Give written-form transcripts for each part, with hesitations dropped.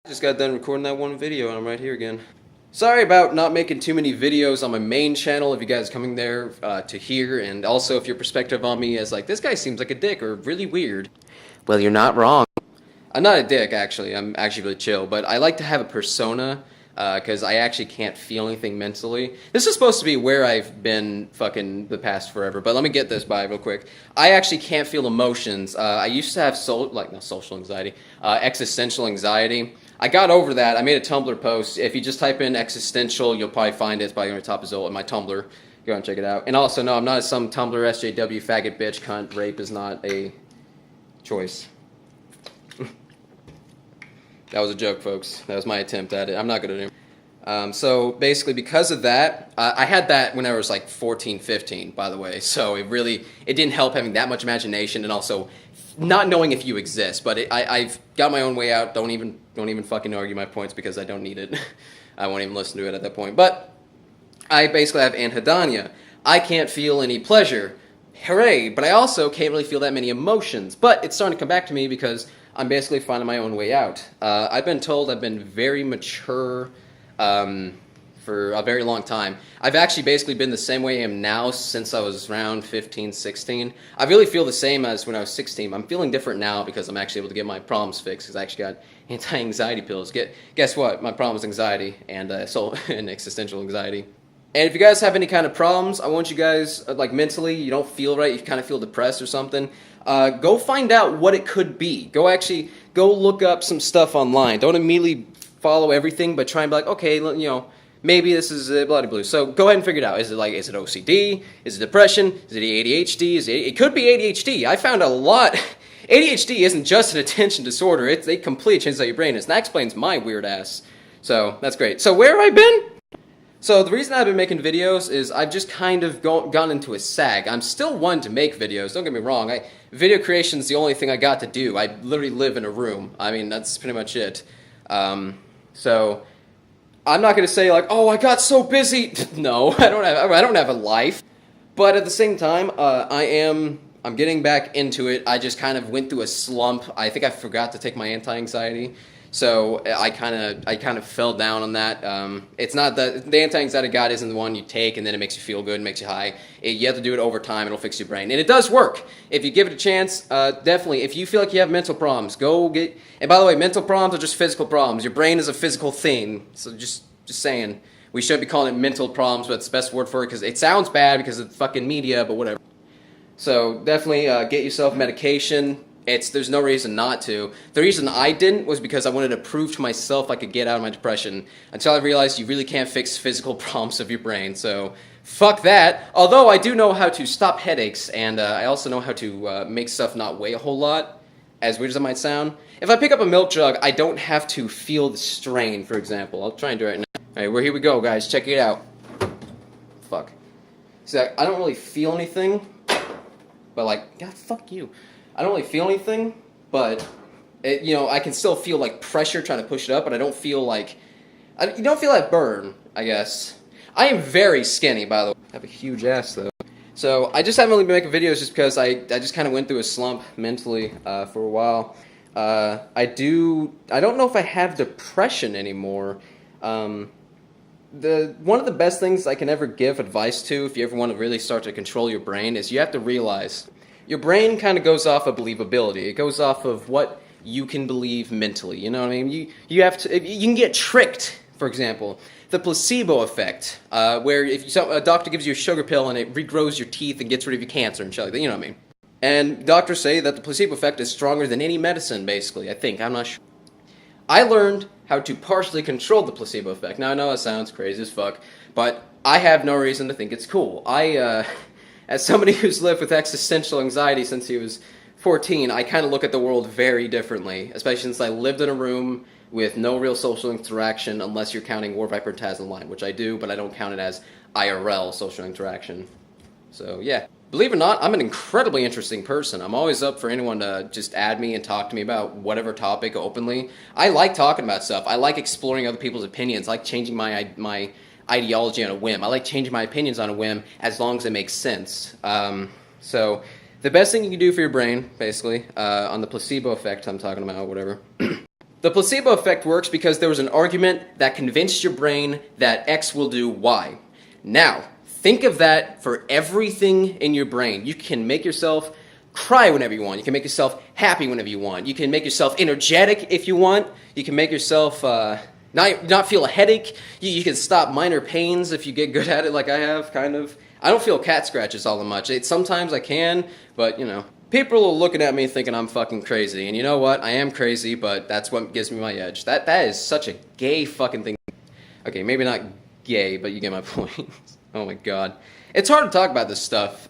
Just got done recording that one video and I'm right here again. Sorry about not making too many videos on my main channel if you guys are coming there to hear, and also if your perspective on me is like, this guy seems like a dick or really weird. Well, you're not wrong. I'm not a dick, actually. I'm actually really chill, but I like to have a persona because I actually can't feel anything mentally. This is supposed to be where I've been fucking the past forever, but let me get this by real quick. I actually can't feel emotions. I used to have social anxiety, existential anxiety. I got over that. I made a Tumblr post. If you just type in existential, you'll probably find it. It's probably on the top of my Tumblr. Go and check it out. And also, no, I'm not some Tumblr SJW faggot bitch cunt. Rape is not a choice. That was a joke, folks. That was my attempt at it. I'm not good at it. So basically, because of that, I had that when I was like 14, 15, by the way. So it didn't help having that much imagination and also not knowing if you exist. But I've got my own way out. Don't even fucking argue my points because I don't need it. I won't even listen to it at that point. But I basically have anhedonia. I can't feel any pleasure. Hooray! But I also can't really feel that many emotions. But it's starting to come back to me because I'm basically finding my own way out. I've been told I've been very mature for a very long time. I've actually basically been the same way I am now since I was around 15, 16. I really feel the same as when I was 16. I'm feeling different now because I'm actually able to get my problems fixed because I actually got anti-anxiety pills. Guess what? My problem is anxiety and and existential anxiety. And if you guys have any kind of problems, I want you guys, like mentally, you don't feel right, you kind of feel depressed or something, go find out what it could be. Go look up some stuff online. Don't immediately follow everything, but try and be like, okay, you know, maybe this is bloody blue. So go ahead and figure it out. Is it OCD? Is it depression? Is it ADHD? It could be ADHD. I found a lot. ADHD isn't just an attention disorder. They completely change how your brain is. And that explains my weird ass. So that's great. So where have I been? So the reason I've been making videos is I've just kind of gone into a sag. I'm still one to make videos, don't get me wrong. Video creation is the only thing I got to do. I literally live in a room. I mean, that's pretty much it. So I'm not going to say like, oh, I got so busy. No, I don't have a life. But at the same time, I'm getting back into it. I just kind of went through a slump. I think I forgot to take my anti-anxiety. So I kind of fell down on that. It's not the anti-anxiety guide isn't the one you take and then it makes you feel good and makes you high. You have to do it over time. It'll fix your brain, and it does work if you give it a chance. Definitely, if you feel like you have mental problems, go get. And by the way, mental problems are just physical problems. Your brain is a physical thing. So just saying, we shouldn't be calling it mental problems, but it's the best word for it because it sounds bad because of the fucking media. But whatever. So definitely get yourself medication. There's no reason not to. The reason I didn't was because I wanted to prove to myself I could get out of my depression until I realized you really can't fix physical problems of your brain. So fuck that. Although I do know how to stop headaches, and I also know how to make stuff not weigh a whole lot, as weird as it might sound. If I pick up a milk jug, I don't have to feel the strain, for example. I'll try and do it right now. Alright, well, here we go, guys. Check it out. Fuck. See, I don't really feel anything, but like, God, fuck you. I don't really feel anything, but I can still feel like pressure trying to push it up, but I don't feel like you don't feel that burn, I guess. I am very skinny, by the way. I have a huge ass though. So I just haven't really been making videos just because I just kind of went through a slump mentally for a while. I don't know if I have depression anymore. One of the best things I can ever give advice to if you ever want to really start to control your brain is you have to realize your brain kind of goes off of believability. It goes off of what you can believe mentally. You know what I mean? You can get tricked. For example, the placebo effect, where if a doctor gives you a sugar pill and it regrows your teeth and gets rid of your cancer and shit like that. You know what I mean? And doctors say that the placebo effect is stronger than any medicine. Basically, I think. I'm not sure. I learned how to partially control the placebo effect. Now I know it sounds crazy as fuck, but I have no reason to think it's cool. As somebody who's lived with existential anxiety since he was 14, I kind of look at the world very differently, especially since I lived in a room with no real social interaction unless you're counting War Viper and Taz Online, which I do, but I don't count it as IRL social interaction. So, yeah. Believe it or not, I'm an incredibly interesting person. I'm always up for anyone to just add me and talk to me about whatever topic openly. I like talking about stuff. I like exploring other people's opinions. I like changing my ideology on a whim. I like changing my opinions on a whim as long as it makes sense. So the best thing you can do for your brain, basically, on the placebo effect I'm talking about, whatever, The placebo effect works because there was an argument that convinced your brain that X will do Y. Now, think of that for everything in your brain. You can make yourself cry whenever you want. You can make yourself happy whenever you want. You can make yourself energetic if you want. You can make yourself not feel a headache. You can stop minor pains if you get good at it like I have, kind of. I don't feel cat scratches all that much. Sometimes I can, but, you know. People are looking at me thinking I'm fucking crazy. And you know what? I am crazy, but that's what gives me my edge. That is such a gay fucking thing. Okay, maybe not gay, but you get my point. Oh my god. It's hard to talk about this stuff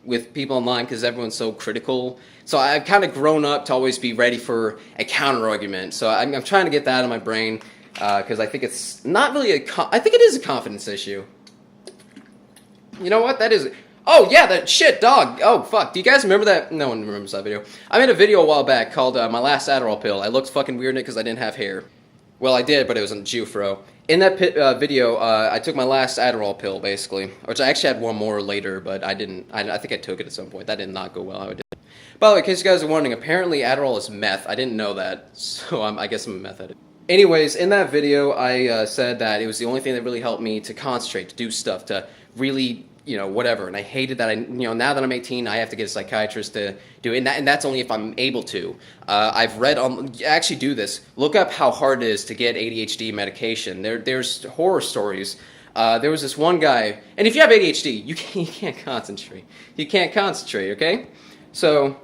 with people online because everyone's so critical. So I've kind of grown up to always be ready for a counter-argument. So I'm trying to get that out of my brain because I think it's not really I think it is a confidence issue. You know what? That is... Oh, yeah, that shit, dog. Oh, fuck. Do you guys remember that? No one remembers that video. I made a video a while back called My Last Adderall Pill. I looked fucking weird in it because I didn't have hair. Well, I did, but it was on Jufro. In that video, I took my last Adderall pill, basically. Which I actually had one more later, but I didn't. I think I took it at some point. That did not go well. How I did. By the way, in case you guys are wondering, apparently Adderall is meth. I didn't know that, so I guess I'm a meth addict. Anyways, in that video, I said that it was the only thing that really helped me to concentrate, to do stuff, to really... you know, whatever, and I hated that. Now that I'm 18, I have to get a psychiatrist to do it, and that's only if I'm able to. I've read actually do this. Look up how hard it is to get ADHD medication. There's horror stories. There was this one guy, and if you have ADHD, you can't concentrate. You can't concentrate, okay? So,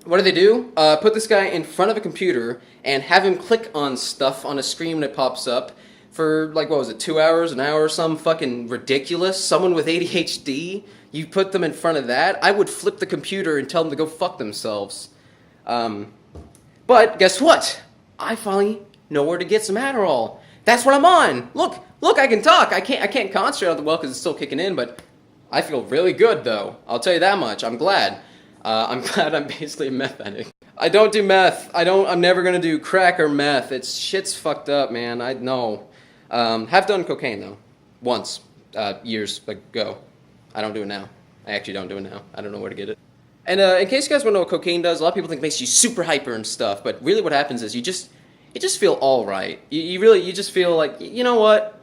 what do they do? Put this guy in front of a computer and have him click on stuff on a screen that pops up. For, like, what was it, 2 hours, an hour, some fucking ridiculous. Someone with ADHD, you put them in front of that, I would flip the computer and tell them to go fuck themselves. But guess what? I finally know where to get some Adderall. That's what I'm on. Look, I can talk. I can't concentrate on the well because it's still kicking in, but I feel really good, though. I'll tell you that much. I'm glad. I'm glad I'm basically a meth addict. I don't do meth. I'm never gonna do crack or meth. Shit's fucked up, man. I know. Have done cocaine, though. Once. Years ago. I don't do it now. I actually don't do it now. I don't know where to get it. And in case you guys want to know what cocaine does, a lot of people think it makes you super hyper and stuff, but really what happens is you just feel alright. You just feel like, you know what?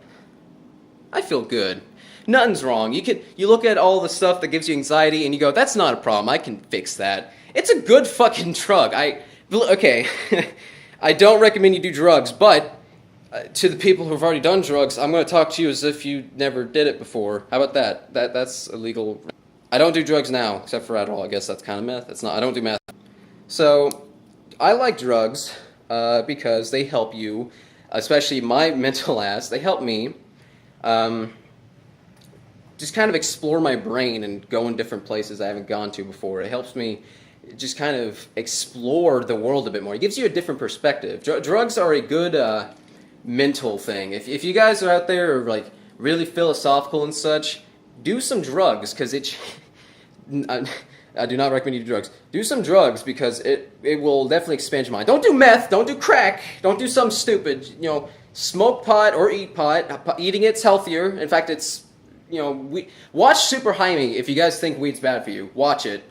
I feel good. Nothing's wrong. You look at all the stuff that gives you anxiety and you go, that's not a problem. I can fix that. It's a good fucking drug. Okay. I don't recommend you do drugs, but to the people who've already done drugs, I'm going to talk to you as if you never did it before. How about that? That's illegal. I don't do drugs now, except for Adderall. I guess that's kind of meth. It's not. I don't do meth. So, I like drugs because they help you, especially my mental ass. They help me just kind of explore my brain and go in different places I haven't gone to before. It helps me just kind of explore the world a bit more. It gives you a different perspective. Drugs are a good mental thing. If you guys are out there like really philosophical and such, do some drugs because I do not recommend you do drugs. Do some drugs because it will definitely expand your mind. Don't do meth. Don't do crack. Don't do something stupid. You know, smoke pot or eat pot. Eating it's healthier. In fact, it's watch Super Jaime if you guys think weed's bad for you. Watch it.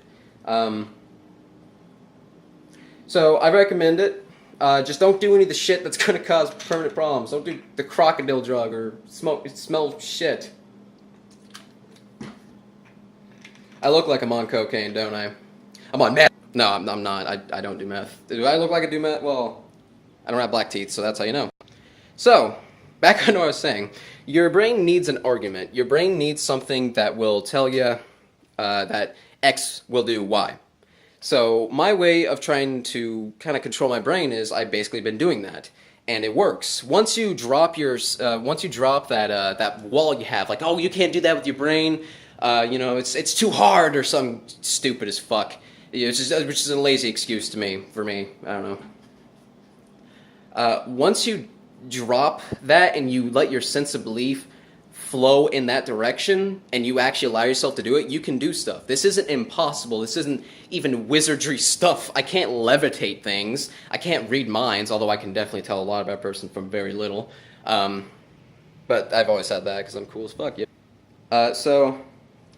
So I recommend it. Just don't do any of the shit that's going to cause permanent problems. Don't do the crocodile drug or smell shit. I look like I'm on cocaine, don't I? I'm on meth. No, I'm not. I don't do meth. Do I look like I do meth? Well, I don't have black teeth, so that's how you know. So, back on what I was saying. Your brain needs an argument. Your brain needs something that will tell you that X will do Y. So my way of trying to kind of control my brain is I've basically been doing that, and it works. Once you drop that wall you have, like, oh, you can't do that with your brain, it's too hard or something stupid as fuck, which is a lazy excuse for me. I don't know. Once you drop that and you let your sense of belief flow in that direction, and you actually allow yourself to do it, you can do stuff. This isn't impossible. This isn't even wizardry stuff. I can't levitate things. I can't read minds, although I can definitely tell a lot about a person from very little. But I've always had that because I'm cool as fuck. Yeah. So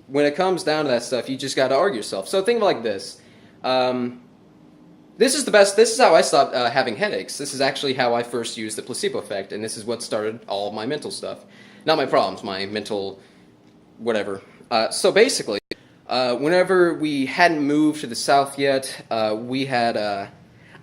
when it comes down to that stuff, you just got to argue yourself. So think of it like this. This is the best. This is how I stopped having headaches. This is actually how I first used the placebo effect, and this is what started all of my mental stuff. Not my problems, my mental whatever. So basically, whenever we hadn't moved to the south yet, we had.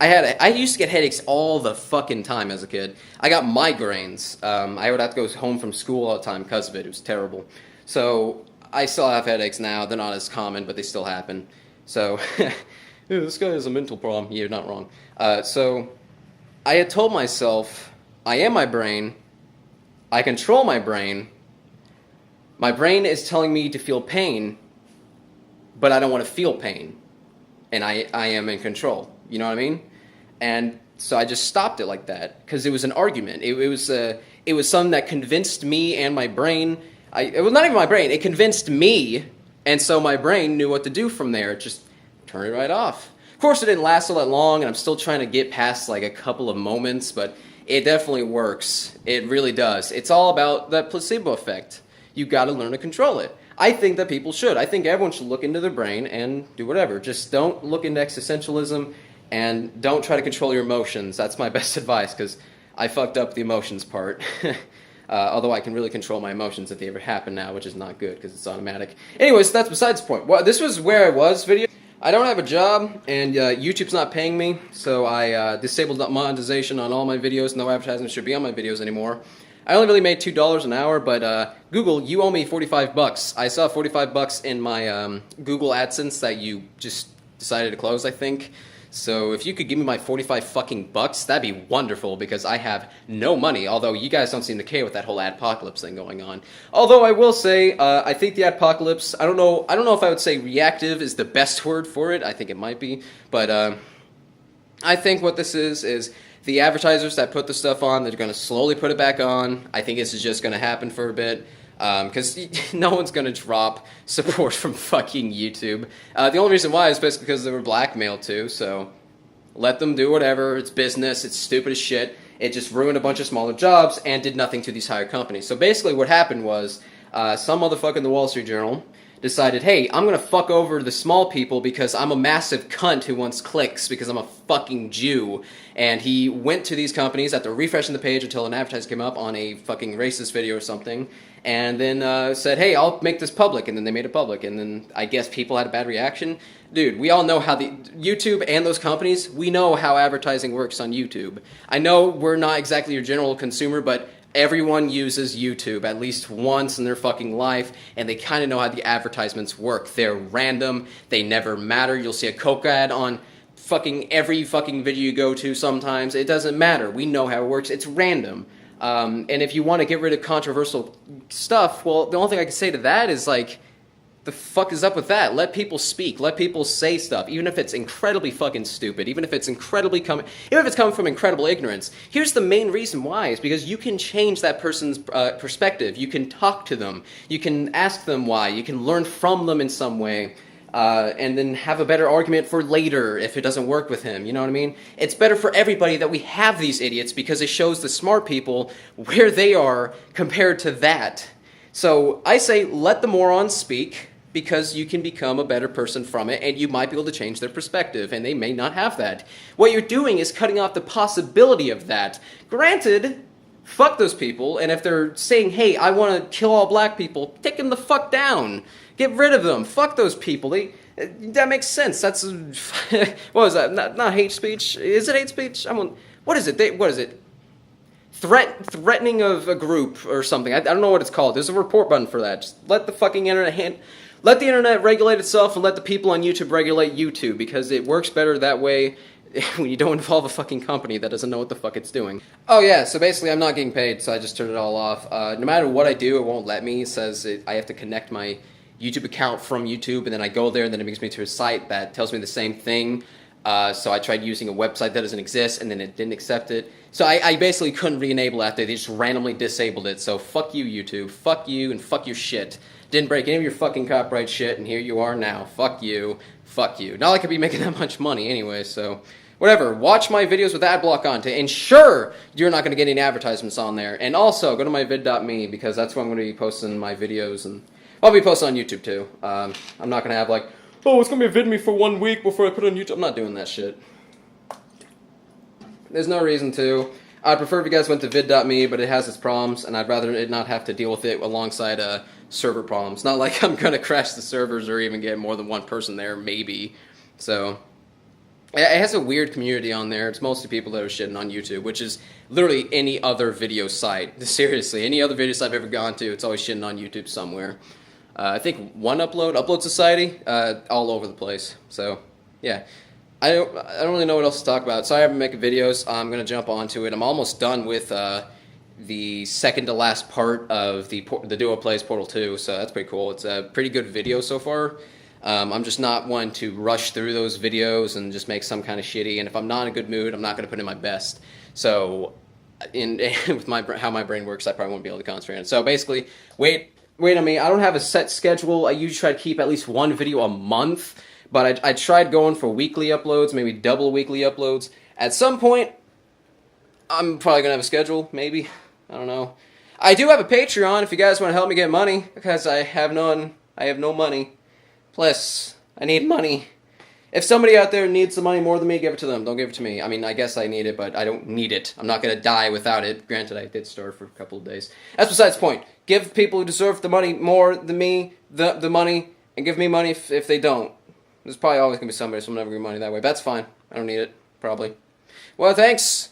I used to get headaches all the fucking time as a kid. I got migraines. I would have to go home from school all the time because of it. It was terrible. So I still have headaches now. They're not as common, but they still happen. So, this guy has a mental problem. You're not wrong. So I had told myself, I am my brain. I control my brain. My brain is telling me to feel pain, but I don't want to feel pain. And I am in control. You know what I mean? And so I just stopped it like that because it was an argument. It was something that convinced me and my brain. It was not even my brain. It convinced me, and so my brain knew what to do from there. Just turn it right off. Of course, it didn't last all that long, and I'm still trying to get past like a couple of moments, but it definitely works. It really does. It's all about that placebo effect. You got to learn to control it. I think that people should. I think everyone should look into their brain and do whatever. Just don't look into existentialism and don't try to control your emotions. That's my best advice because I fucked up the emotions part. Although I can really control my emotions if they ever happen now, which is not good because it's automatic. Anyways, that's besides the point. Well, this was where I was video. I don't have a job and YouTube's not paying me, so I disabled monetization on all my videos. No advertisements should be on my videos anymore. I only really made $2 an hour, but Google, you owe me 45 bucks. I saw 45 bucks in my Google AdSense that you just decided to close, I think. So if you could give me my 45 fucking bucks, that'd be wonderful because I have no money, although you guys don't seem to care with that whole adpocalypse thing going on. Although I will say, I think the adpocalypse, I don't know if I would say reactive is the best word for it. I think it might be, but I think what this is the advertisers that put the stuff on, they're going to slowly put it back on. I think this is just going to happen for a bit. Because no one's going to drop support from fucking YouTube. The only reason why is basically because they were blackmailed too, so let them do whatever. It's business. It's stupid as shit. It just ruined a bunch of smaller jobs and did nothing to these higher companies. So basically what happened was some motherfucker in the Wall Street Journal decided, hey, I'm going to fuck over the small people because I'm a massive cunt who wants clicks because I'm a fucking Jew. And he went to these companies after refreshing the page until an advertisement came up on a fucking racist video or something, and then said, hey, I'll make this public, and then they made it public, and then I guess people had a bad reaction. Dude, we all know how the YouTube and those companies, we know how advertising works on YouTube. I know we're not exactly your general consumer, but everyone uses YouTube at least once in their fucking life, and they kind of know how the advertisements work. They're random, they never matter. You'll see a Coke ad on fucking every fucking video you go to sometimes. It doesn't matter. We know how it works. It's random. And if you want to get rid of controversial stuff, well, the only thing I can say to that is, like, the fuck is up with that? Let people speak. Let people say stuff, even if it's incredibly fucking stupid, even if it's coming from incredible ignorance. Here's the main reason why, is because you can change that person's perspective. You can talk to them. You can ask them why. You can learn from them in some way. And then have a better argument for later if it doesn't work with him, you know what I mean? It's better for everybody that we have these idiots because it shows the smart people where they are compared to that. So I say let the morons speak because you can become a better person from it and you might be able to change their perspective and they may not have that. What you're doing is cutting off the possibility of that. Granted, fuck those people, and if they're saying, hey, I want to kill all black people, take them the fuck down. Get rid of them. Fuck those people. That makes sense. That's what was that? Not hate speech. Is it hate speech? What is it? What is it? Threatening of a group or something. I don't know what it's called. There's a report button for that. Just let the fucking internet let the internet regulate itself and let the people on YouTube regulate YouTube because it works better that way. When you don't involve a fucking company that doesn't know what the fuck it's doing. Oh yeah, so basically I'm not getting paid, so I just turned it all off. No matter what I do, it won't let me. It says I have to connect my YouTube account from YouTube, and then I go there, and then it brings me to a site that tells me the same thing. So I tried using a website that doesn't exist, and then it didn't accept it. So I basically couldn't re-enable after they just randomly disabled it. So fuck you, YouTube. Fuck you, and fuck your shit. Didn't break any of your fucking copyright shit, and here you are now. Fuck you. Fuck you. Not like I could be making that much money anyway, so whatever. Watch my videos with ad block on to ensure you're not going to get any advertisements on there. And also, go to myvid.me, because that's where I'm going to be posting my videos, and I'll be posting on YouTube too. I'm not going to have like, oh, it's going to be a vid me for 1 week before I put it on YouTube. I'm not doing that shit. There's no reason to. I'd prefer if you guys went to vid.me, but it has its problems, and I'd rather it not have to deal with it alongside server problems. Not like I'm going to crash the servers or even get more than one person there, maybe. So, it has a weird community on there. It's mostly people that are shitting on YouTube, which is literally any other video site. Seriously, any other video site I've ever gone to, it's always shitting on YouTube somewhere. I think Upload Society, all over the place. So, yeah. I don't really know what else to talk about. Sorry I've been making videos. I'm going to jump onto it. I'm almost done with the second to last part of the Duo Plays Portal 2, so that's pretty cool. It's a pretty good video so far. I'm just not one to rush through those videos and just make some kind of shitty, and if I'm not in a good mood, I'm not going to put in my best. So, with how my brain works, I probably won't be able to concentrate on it. So basically, wait on me. I don't have a set schedule. I usually try to keep at least one video a month. But I tried going for weekly uploads, maybe double weekly uploads. At some point, I'm probably going to have a schedule, maybe. I don't know. I do have a Patreon if you guys want to help me get money, because I have no money. Plus, I need money. If somebody out there needs the money more than me, give it to them. Don't give it to me. I mean, I guess I need it, but I don't need it. I'm not going to die without it. Granted, I did starve for a couple of days. That's besides the point. Give people who deserve the money more than me the money, and give me money if they don't. There's probably always going to be somebody, so I'm never going to get money that way. But that's fine. I don't need it, probably. Well, thanks.